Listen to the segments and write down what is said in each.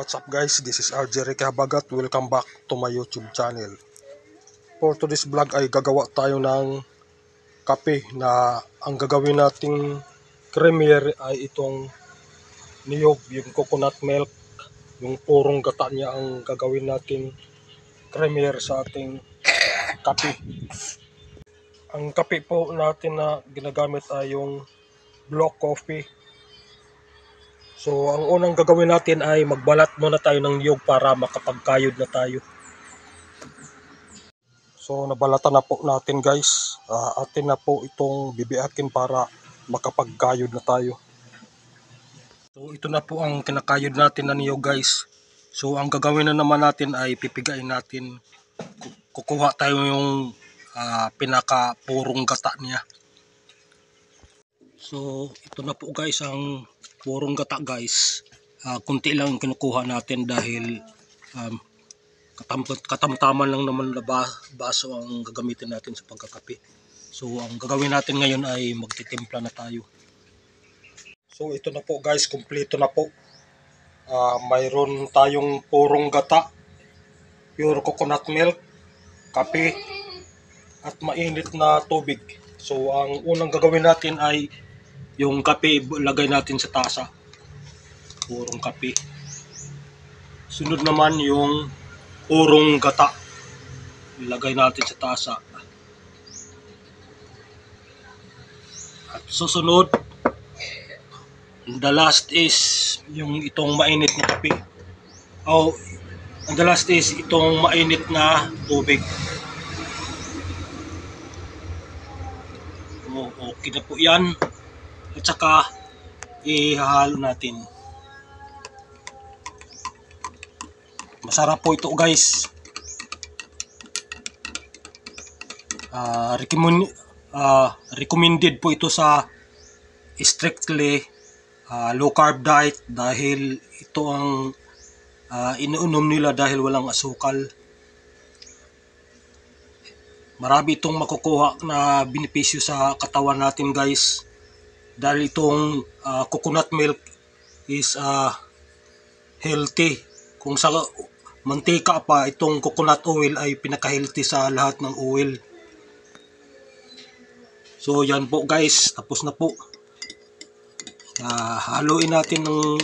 What's up guys, this is RJ Ricky Habagat. Welcome back to my YouTube channel. For today's vlog ay gagawa tayo ng kape na ang gagawin nating creamer ay itong niyog, yung coconut milk, yung purong gata niya ang gagawin nating creamer sa ating kape. Ang kape po natin na ginagamit ay yung black coffee. So ang unang gagawin natin ay magbalat muna tayo ng niyog para makapagkayod na tayo. So nabalatan na po natin guys. Atin na po itong bibiakin para makapagkayod na tayo. So ito na po ang kinakayod natin na niyog guys. So ang gagawin na naman natin ay pipigain natin. Kukuha tayo yung pinaka purong gata niya. So ito na po guys ang purong gata guys. Kunti lang kinukuha natin dahil katamtaman lang naman na baso ang gagamitin natin sa pagkakape. So ang gagawin natin ngayon ay magtitimpla na tayo. So ito na po guys, kumpleto na po. Mayroon tayong purong gata, pure coconut milk, kape, at mainit na tubig. So ang unang gagawin natin ay yung kape lagay natin sa tasa. Purong kape. Sunod naman yung purong gata. Ilagay natin sa tasa. At susunod, the last is yung itong mainit na kape. The last is itong mainit na tubig. Okay na po yan. At saka ihahalo natin. Masarap po ito guys. Recommended po ito sa strictly low carb diet dahil ito ang inuunom nila dahil walang asukal. Marami itong makukuha na benepisyo sa katawan natin guys. Dahil itong coconut milk is healthy. Kung sa mantika pa, itong coconut oil ay pinaka-healthy sa lahat ng oil. So yan po guys, tapos na po. Haluin natin ng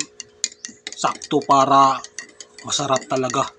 sakto para masarap talaga.